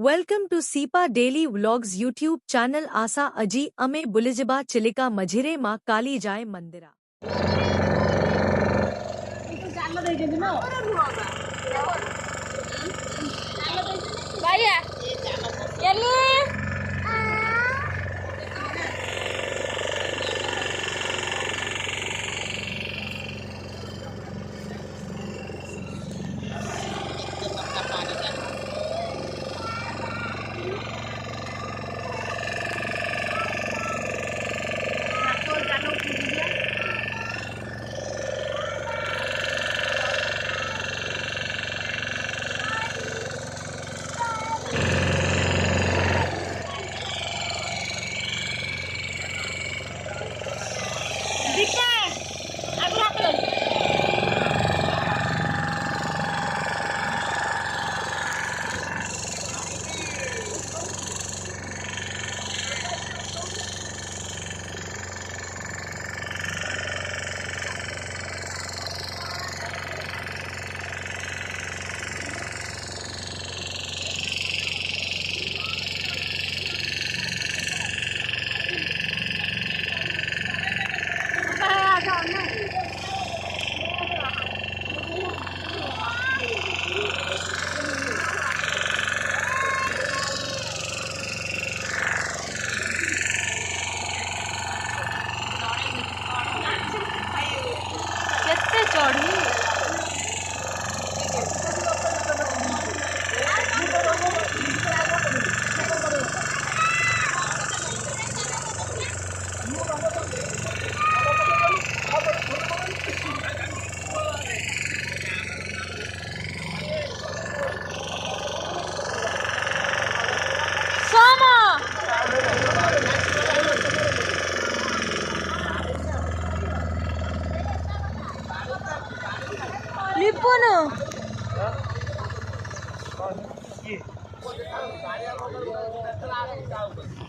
Welcome to Sipa daily vlogs YouTube channel आशा अजी अमे बुलिजबा चिलिका मझिरे माँ काली जाय मंदिरा।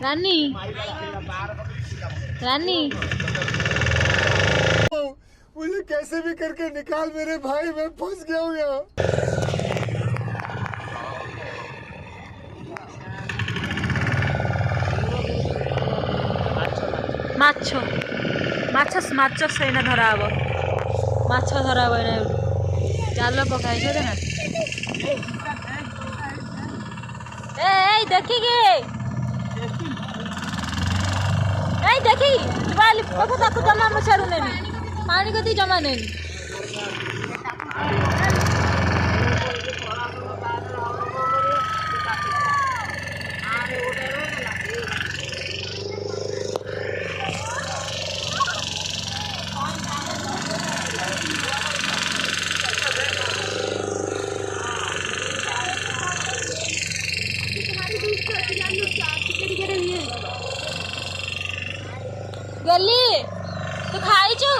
रानी रानी मुझे कैसे भी करके निकाल मेरे भाई, मैं फंस गया हूँ यहाँ। माछ माछ माछ सेना धरा हम माछ धरा हम एना जाल पकाई ना ए देखिगे ए देखी बाली पको ताको जमा मछारू नेनी पानी कति जमा नेनी गली तू खाइଛୁ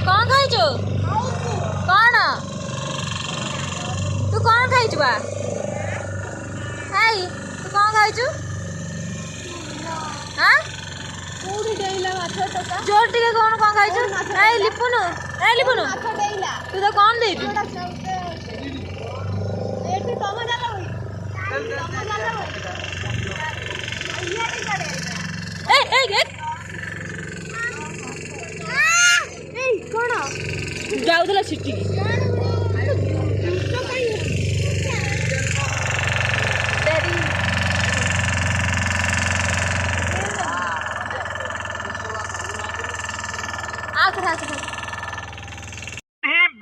कौन खाइଛୁ कौन तू कौन खाइଛୁ बा हाय तू कौन खाइଛୁ हां कोडी देइला माछ टका जोर टिके कौन कौन खाइछु ए लिपुनु माछ देइला तू तो कौन देइछु एठी तम जाला होई तम जाला होई इया नी करे ए कौन जाऊला सिटी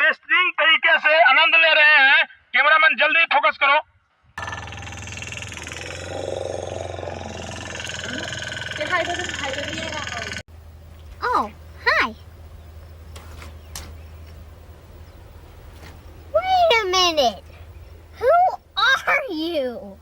बेस्टिंग तरीके से आनंद ले रहे हैं। कैमरामैन जल्दी फोकस करो। Oh, hi. Wait a minute. Who are you?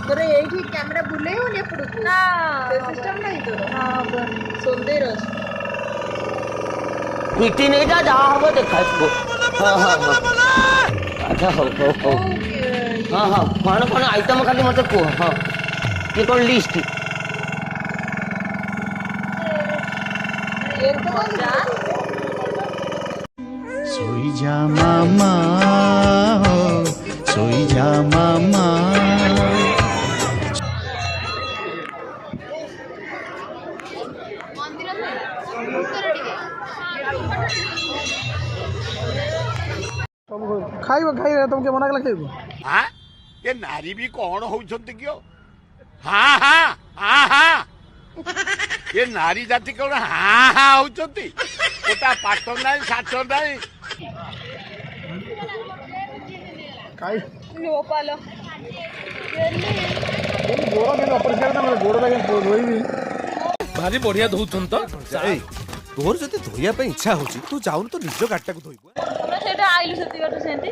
तोरे एठी कैमरा बुले हो ने पड़ू ना सिस्टम नहीं तो हां सोंदे रस पीटी नहीं जा जा हबो देखा इसको हां हां अच्छा हो ओके हाँ हाँ कौन कौन आइटम खाली मत कह हाँ ये कौन लिस्ट सोई जा मामा हो सोई जा मामा खाइब खाइब तुमके मना कला खाइब हाँ ये नारी भी कौन होउछंती कियो हाँ हाँ हाँ हाँ ये नारी जाति कौन हाँ हाँ होउछंती ओटा पाठ नाही साठ नाही खाइ लोपालो गोड़ के अपरिष्कार ना गोड़ लगे धोइबी भारी बढ़िया धोउछन तो तोर जदि धोइया पे इच्छा होची तू जाउन तो निज गाडटा को धोइबो हमरा सेटा आइलु सती बाटो सेंती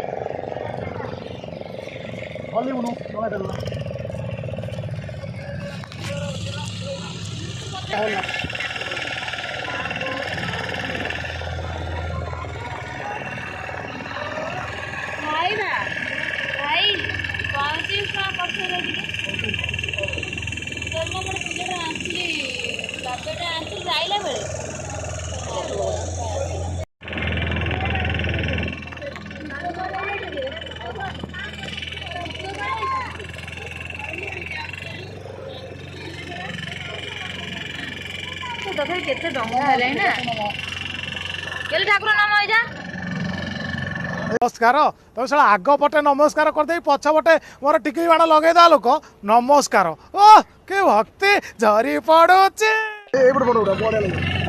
भली उनु नला देला भाई ना भाई कौन सी का पत्थर है तो मैं बड़े पिलर आंचली बापेटा आंचली जाइला बेले तो तथापि केते डंगा हेलै ना गेल ठाकुर नाम आइजा नमस्कार तुम साला आग पटे नमस्कार करदे पछ पटे मोर टिकी बाण लगेदा लोक नमस्कार ओ के भक्ति झरी पड़ुचे ए बड़ बड़ बड़ लगे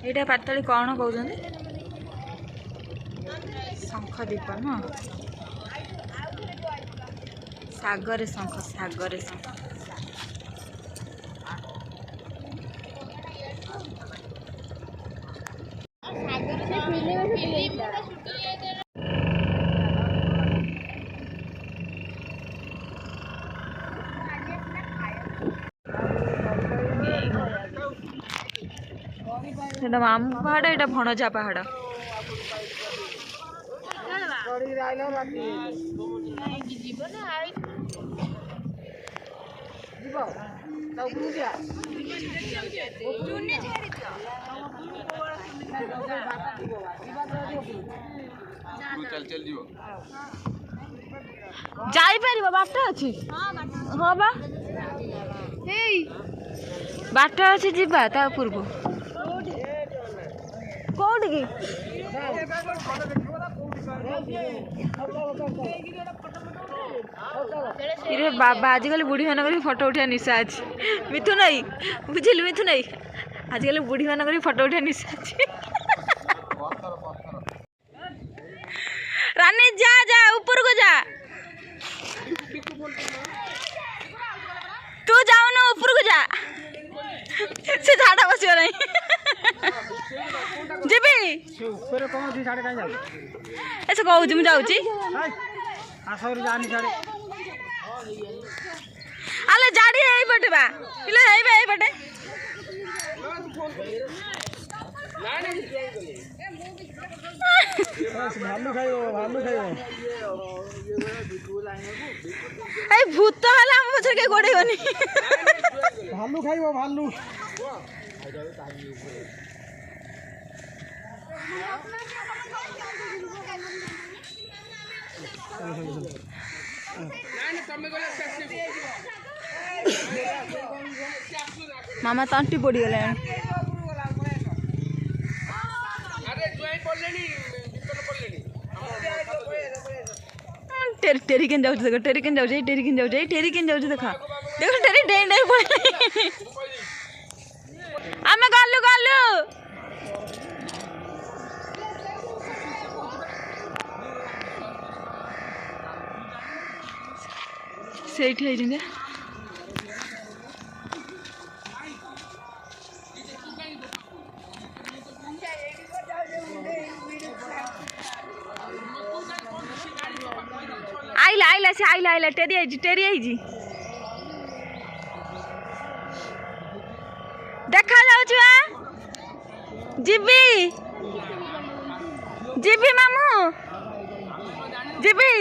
एटा पाताली कौन कहउछन शंख दीप न सागरे शंख सागरे शंख सेटा मामू पहाड़ एटा भणजा पहाड़ যাই পারিব বাটটা আছে হ্যাঁ বা এই বাটটা আছে ଯିବା ତା ପୂର୍ବ କୋଉଠିକି ଇରେ ବାବା ଆଜିକାଲି ବୁଢ଼ୀ ମାନଙ୍କର ବି ଫଟୋ ଉଠେଇବା ନିଶା ଅଛି ମିଥୁ ନାଇ ବୁଝିଲୁ ମିଥୁ ନାଇ ଆଜିକାଲି ବୁଢ଼ୀ ମାନଙ୍କର ବି ଫଟୋ ଉଠେଇବା ନିଶା ଅଛି ରାନୀ ଯା ଯା ଉପରକୁ ଯା ତୁ ଯାଉନୁ ଉପରକୁ ଯା ସେ ଝାଡ଼ା ବସିବ ନାହିଁ ଯିବି ସେ କହୁଛି ମୁଁ ଯାଉଛି ଆଲେ ଜାଡ଼ି ଏଇପଟେ ବା ପିଲା ଏଇବେ ଏଇପଟେ এই ভূত ହେଲେ ଆମ ପଛରେ କେହି ଗୋଡ଼େଇବନି ଭାଲୁ ଖାଇବ ଭାଲୁ ମାମା ତଣ୍ଟି ପଡ଼ିଗଲାଣି टेरी केन जाऊँ देख टेरी केन जाऊँ टेरी केन जाऊँ टेरी केन जाऊँ देख देख टेरी डें डें पड़े आमे गलु गलु ସେଇଠି ହେଇଛନ୍ତି आइला आइला से आइला आइला टेरी आइजी देखा जाउछु जीबी जीबी मामू जीबी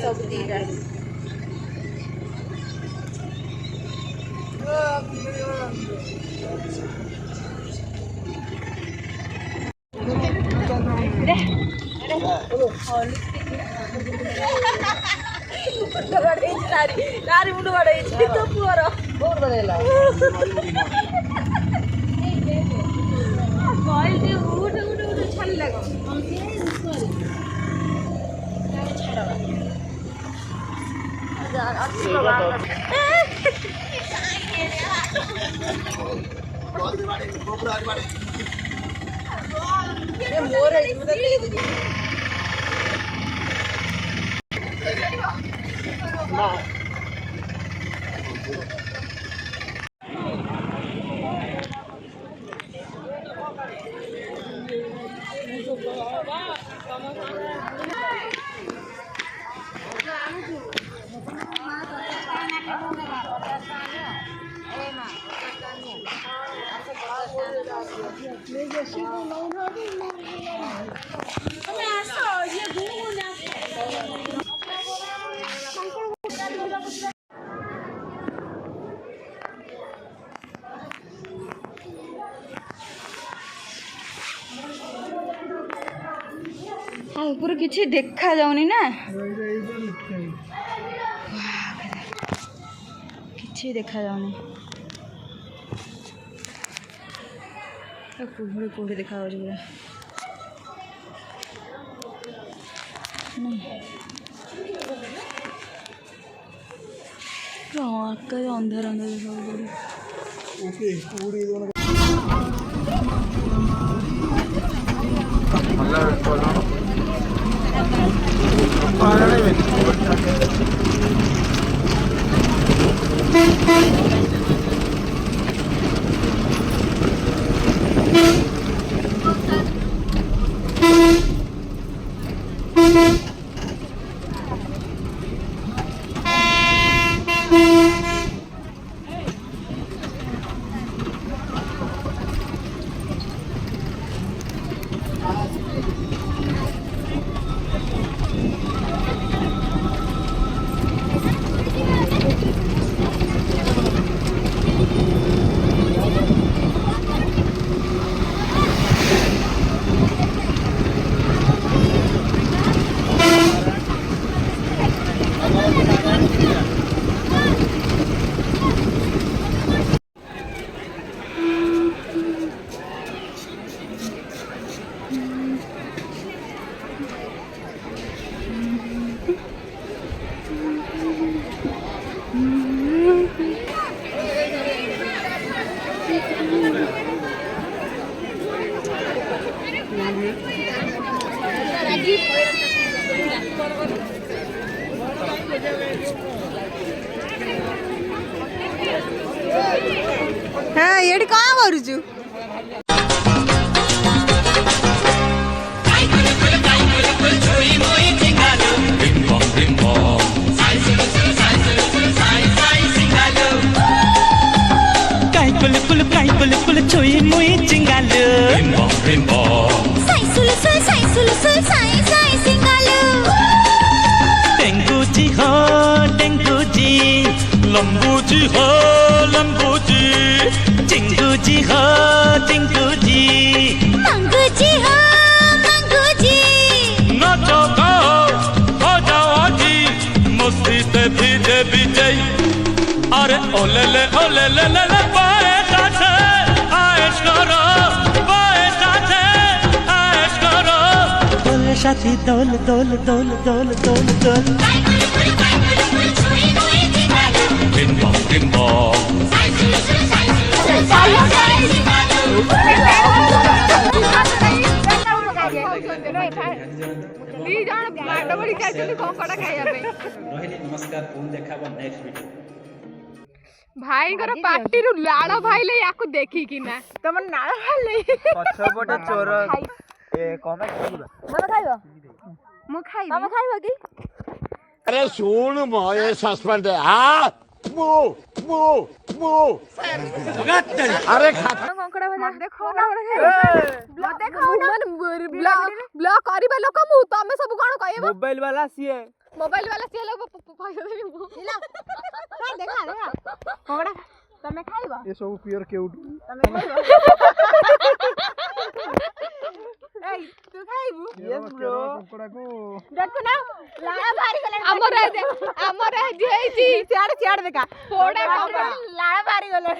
सब दीरा लारी मुंड बड़े तो पुअर बहुत बड़ेला कॉल दे उठ उठ उठ छाली लागो ऊपर किसी देखा जाऊनी ना किसी देखा जाऊनी कुहड़ी कुहड़ी देखा पूरा अंधार अंधार हाँ ये कहाँ करुचु छोई मुई चिंगालो टेंगू जी हो लंबू जी हो लंबू जी चिंगू जी हो चिंगू जी मंगूजी हो मंगूजी नाचो गाओ हो जाओ आजी मस्ती ते भीजे विजय अरे ओले ले पाए साथे आएश करो पाए साथे आएश करो बोले साथी दोल दोल दोल दोल दोल दोल बिन बम भाई पार्टी रु लाड़ भाईले याकु देखी कि ना तुम नाड़ भाईले पछपटे चोर ए कमेंट करिबा मु खाइबो कि अरे सुन मये सस्पेंड हाँ मु मु मु अरे कंकड़ा भजा देखो ना देखो ना ब्लॉक करबा लोक मु तमे सब कोन कहबो मोबाइल वाला सीए लोग हिला देखा कंकड़ा तमे खाइबो ये सब प्योर क्यूट तमे खाइबो ए तू खाइबो यस ब्रो कंकड़ा को देखो ना लाड़ा भारी गले हमर जे छी चाड़ देखा पोड़ा कंकड़ा लाड़ा भारी गले